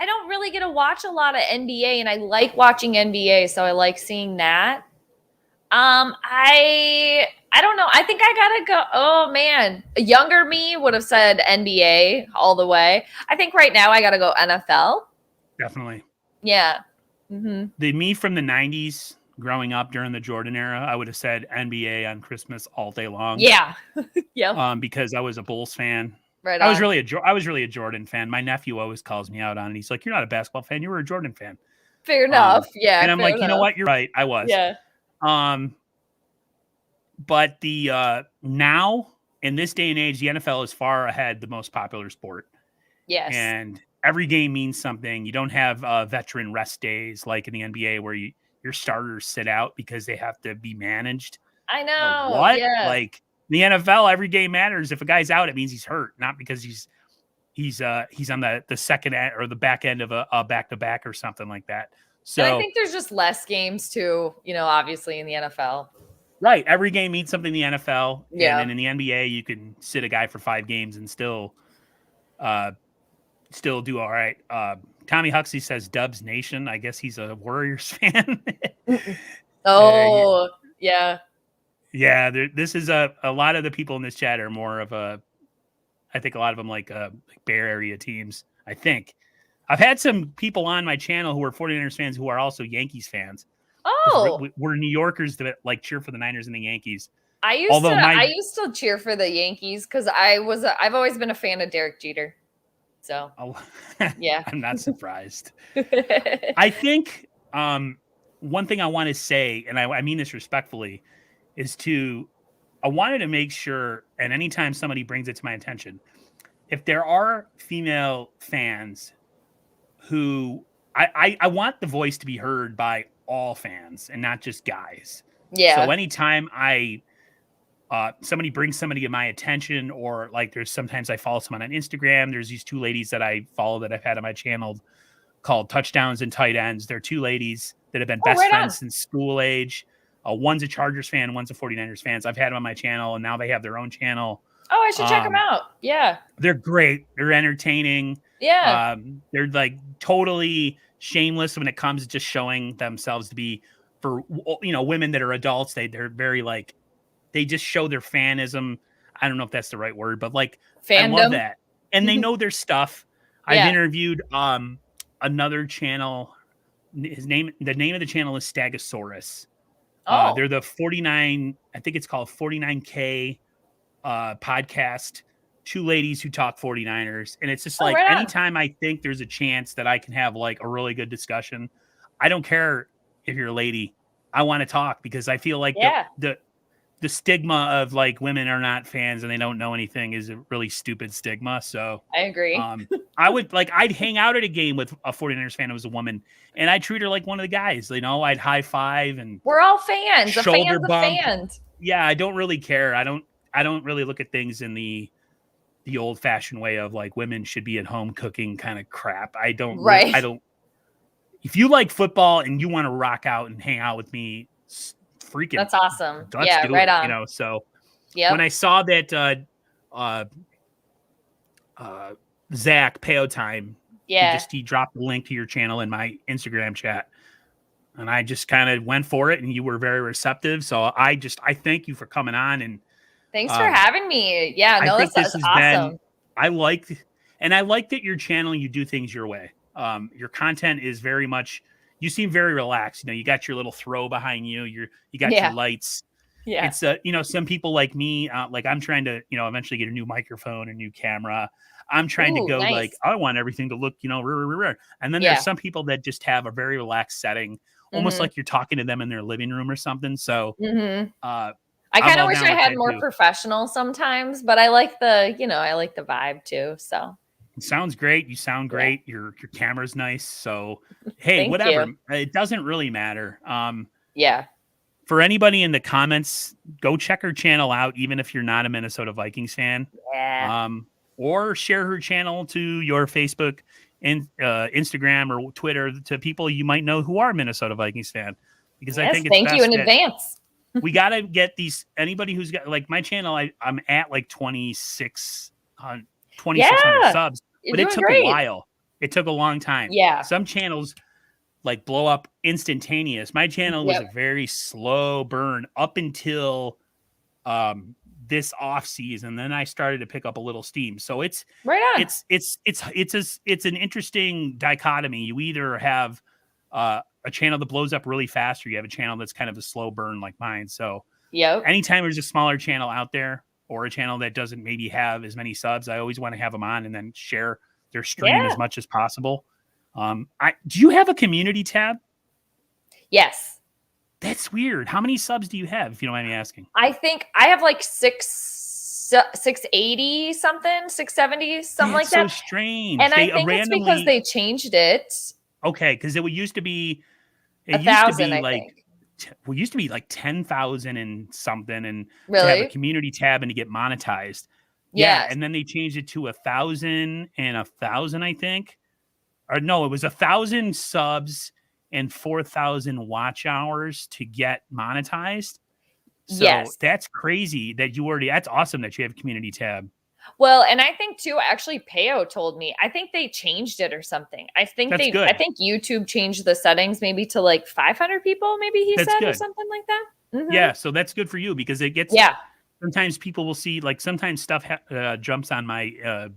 don't really get to watch a lot of NBA, and I like watching NBA, so I like seeing that. I don't know. I think I gotta go. Oh man, a younger me would have said NBA all the way. I think right now I gotta go NFL. Definitely. Yeah. Mm-hmm. The me from the 90s growing up during the Jordan era, I would have said NBA on Christmas all day long. Yeah. Yep. Because I was a Bulls fan. Right I was on. really a Jordan fan. My nephew always calls me out on it. He's like, "You're not a basketball fan. You were a Jordan fan." Fair enough. Yeah. And I'm Fair like, "You know enough. what? You're right. I was." Yeah. But the now in this day and age, the NFL is far ahead the most popular sport. Yes. And every game means something. You don't have veteran rest days like in the NBA where your starters sit out because they have to be managed. I know. What? Yeah. Like the NFL, every game matters. If a guy's out, it means he's hurt, not because he's on the second end or the back end of a back to back or something like that. So and I think there's just less games too, obviously in the NFL. Right. Every game means something in the NFL. Yeah. And then in the NBA, you can sit a guy for 5 games and still do all right. Tommy Huxley says Dubs Nation. I guess he's a Warriors fan. Oh, yeah. Yeah. This is a lot of the people in this chat are more of I think a lot of them like Bay Area teams. I think I've had some people on my channel who are 49ers fans who are also Yankees fans. Oh, we're New Yorkers that like cheer for the Niners and the Yankees. I used to cheer for the Yankees because I've always been a fan of Derek Jeter. So, yeah, I'm not surprised. I think one thing I want to say, and I mean this respectfully, is I wanted to make sure, and anytime somebody brings it to my attention, if there are female fans who I want the voice to be heard by all fans and not just guys. Yeah. So anytime somebody brings somebody to my attention, or like there's sometimes I follow someone on Instagram. There's these 2 ladies that I follow that I've had on my channel called Touchdowns and Tight Ends. They're 2 ladies that have been best friends since school age. One's a Chargers fan, one's a 49ers fan. I've had them on my channel, and now they have their own channel. Oh, I should check them out. Yeah. They're great. They're entertaining. Yeah. They're like totally shameless when it comes to just showing themselves to be, for women that are adults. They're very like, they just show their fanism. I don't know if that's the right word, but like Fandom. I love that. And they know their stuff. I've interviewed another channel. The name of the channel is Stegosaurus. They're the 49, I think it's called 49K podcast. 2 ladies who talk 49ers. And it's just like anytime I think there's a chance that I can have like a really good discussion, I don't care if you're a lady. I want to talk because I feel like the stigma of like women are not fans and they don't know anything is a really stupid stigma. So I agree. I'd hang out at a game with a 49ers fan who was a woman, and I'd treat her like one of the guys. I'd high five, and we're all fans. Shoulder bump. Fans. Yeah, I don't really care. I don't really look at things in the old fashioned way of like women should be at home cooking kind of crap. I don't. If you like football and you want to rock out and hang out with me, freaking, that's awesome. Let's do right it, on. So when I saw that Zach Peo Time, he dropped the link to your channel in my Instagram chat, and I just kind of went for it, and you were very receptive. So I thank you for coming on, and thanks for having me. Yeah, no, that's awesome. I like that your channel, you do things your way. Your content is very much, you seem very relaxed. You got your little throw behind you. You got your lights. Yeah. It's some people like me, like I'm trying to, eventually get a new microphone, a new camera. I'm trying to go like, I want everything to look, rare. And then there's some people that just have a very relaxed setting, almost like you're talking to them in their living room or something. So, I kind of wish I had more professional sometimes, but I like the vibe too. So it sounds great. You sound great. Your camera's nice. So, hey, whatever. You. It doesn't really matter. For anybody in the comments, go check her channel out, even if you're not a Minnesota Vikings fan. Yeah. Or share her channel to your Facebook and Instagram or Twitter to people you might know who are Minnesota Vikings fan. Because I think it's thank you in advance. We got to get these, anybody who's got, like my channel, I'm at like 2,600 subs, but it took a while. It took a long time. Yeah. Some channels, like blow up instantaneous. My channel was a Yep. very slow burn up until this off season. Then I started to pick up a little steam. So it's Right on. it's an interesting dichotomy. You either have a channel that blows up really fast, or you have a channel that's kind of a slow burn like mine. So Yep. anytime there's a smaller channel out there or a channel that doesn't maybe have as many subs, I always want to have them on and then share their stream Yeah. as much as possible. Do you have a community tab? Yes. That's weird. How many subs do you have, if you don't mind me asking? I think I have like 680 something, 670, something like that. So strange. And I think it's because they changed it. Okay, because it used to be 1,000, I think. Well, used to be like 10,000 and something, and Really? to have a community tab and to get monetized. Yes. Yeah, and then they changed it to 1,000 and 1,000, I think. Or no, it was 1,000 subs and 4,000 watch hours to get monetized. So yes. That's crazy that that's awesome that you have a community tab. Well, and I think too, actually Peo told me, I think they changed it or something. I think YouTube changed the settings maybe to like 500 people, maybe he said, or something like that. Mm-hmm. Yeah. So that's good for you because it gets, sometimes people will see, like sometimes stuff jumps on my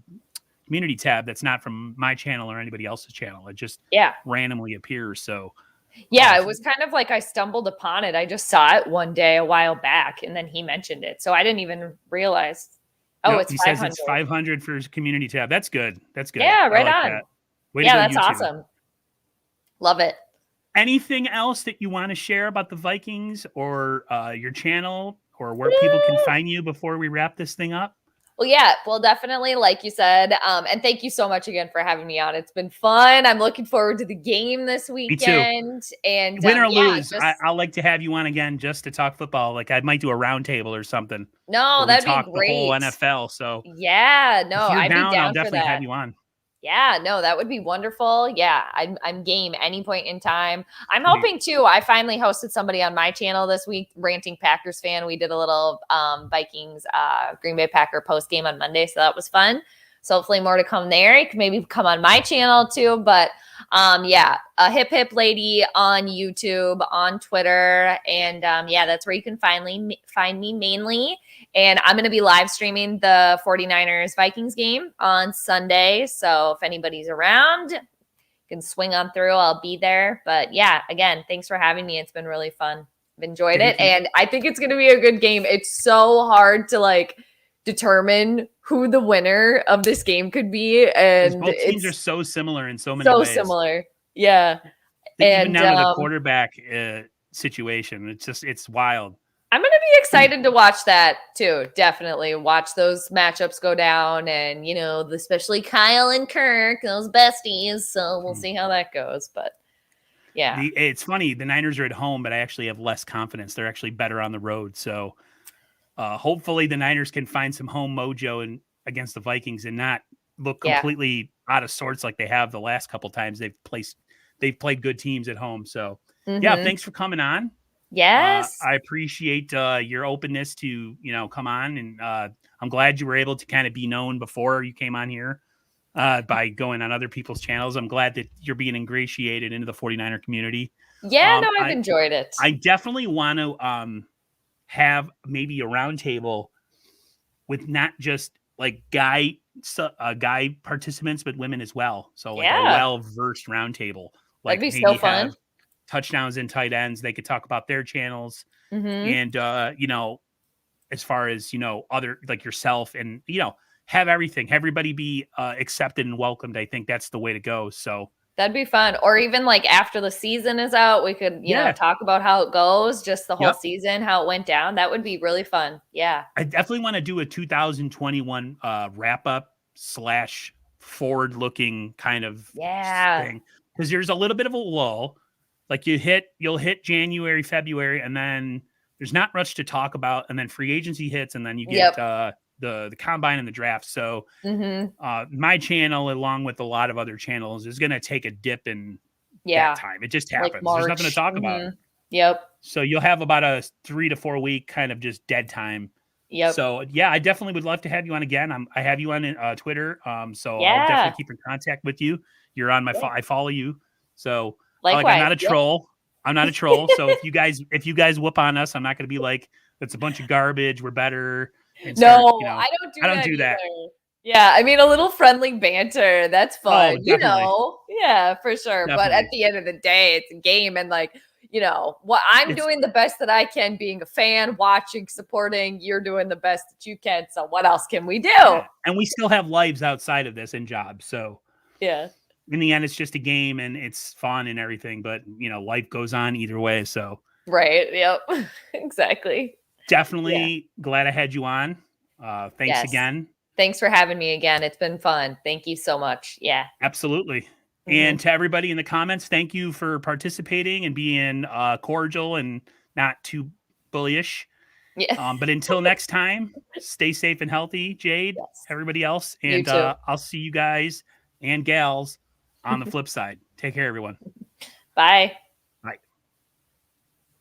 community tab that's not from my channel or anybody else's channel. It just randomly appears. So it was kind of like I stumbled upon it. I just saw it one day a while back and then he mentioned it. So I didn't even realize. Oh, it's 500. Says it's 500 for his community tab. That's good. That's good. Yeah, right on. That's awesome. Love it. Anything else that you want to share about the Vikings or your channel or where people can find you before we wrap this thing up? Well, definitely, like you said. And thank you so much again for having me on. It's been fun. I'm looking forward to the game this weekend. Me too. And win or lose, I'll like to have you on again just to talk football. Like I might do a roundtable or something. No, that'd be great. The whole NFL. So I'd be down I'll definitely have you on. Yeah, no, that would be wonderful. Yeah, I'm game any point in time. I'm hoping too. I finally hosted somebody on my channel this week, Ranting Packers fan. We did a little Vikings Green Bay Packer post game on Monday, so that was fun. So hopefully more to come there. You can maybe come on my channel too. But a hip hip lady on YouTube, on Twitter, and that's where you can find me mainly. And I'm going to be live streaming the 49ers Vikings game on Sunday. So if anybody's around, you can swing on through. I'll be there. But again, thanks for having me. It's been really fun. I've enjoyed it. And I think it's going to be a good game. It's so hard to determine who the winner of this game could be. And both teams are so similar in so many ways. So similar. Yeah. Even down to the quarterback situation. It's wild. I'm going to be excited to watch that too. Definitely watch those matchups go down and, especially Kyle and Kirk, those besties. So we'll see how that goes. But it's funny. The Niners are at home, but I actually have less confidence. They're actually better on the road. So hopefully the Niners can find some home mojo against the Vikings and not look completely out of sorts like they have the last couple times they've played good teams at home. So thanks for coming on. Yes. I appreciate your openness to, come on. And I'm glad you were able to kind of be known before you came on here by going on other people's channels. I'm glad that you're being ingratiated into the 49er community. Yeah, I've enjoyed it. I definitely want to have maybe a roundtable with not just like guy participants, but women as well. So like a well-versed roundtable. Like that'd be so fun. Touchdowns and tight ends. They could talk about their channels and, as far as, other like yourself and, have everybody be accepted and welcomed. I think that's the way to go. So that'd be fun. Or even after the season is out, we could, talk about how it goes, just the whole season, how it went down. That would be really fun. Yeah. I definitely want to do a 2021 wrap up / forward looking kind of thing. Because there's a little bit of a lull. Like you'll hit January, February, and then there's not much to talk about. And then free agency hits, and then you get the combine and the draft. So my channel, along with a lot of other channels, is going to take a dip in that time. It just happens. There's nothing to talk about. Yep. So you'll have about a 3 to 4 week kind of just dead time. Yep. So I definitely would love to have you on again. I have you on Twitter. So I'll definitely keep in contact with you. You're on my I follow you. So Likewise. Like, I'm not a troll. I'm not a troll. So if you guys whoop on us, I'm not going to be like, it's a bunch of garbage. We're better. And start, No, you know, I don't do that. that. Yeah, I mean, a little friendly banter. That's fun. Oh, You know, yeah, for sure. Definitely. But at the end of the day, it's a game. And like, you know, what I'm doing the best that I can, being a fan, watching, supporting. You're doing the best that you can. So what else can we do? Yeah. And we still have lives outside of this and jobs. So yeah, in the end, it's just a game and it's fun and everything. But, you know, life goes on either way. So. Right. Yep. Exactly. Definitely glad I had you on. Thanks again. Thanks for having me again. It's been fun. Thank you so much. Yeah. Absolutely. Mm-hmm. And to everybody in the comments, thank you for participating and being cordial and not too bullyish. Yeah. But until next time, stay safe and healthy, Jade, everybody else. And I'll see you guys and gals on the flip side. Take care, everyone. Bye.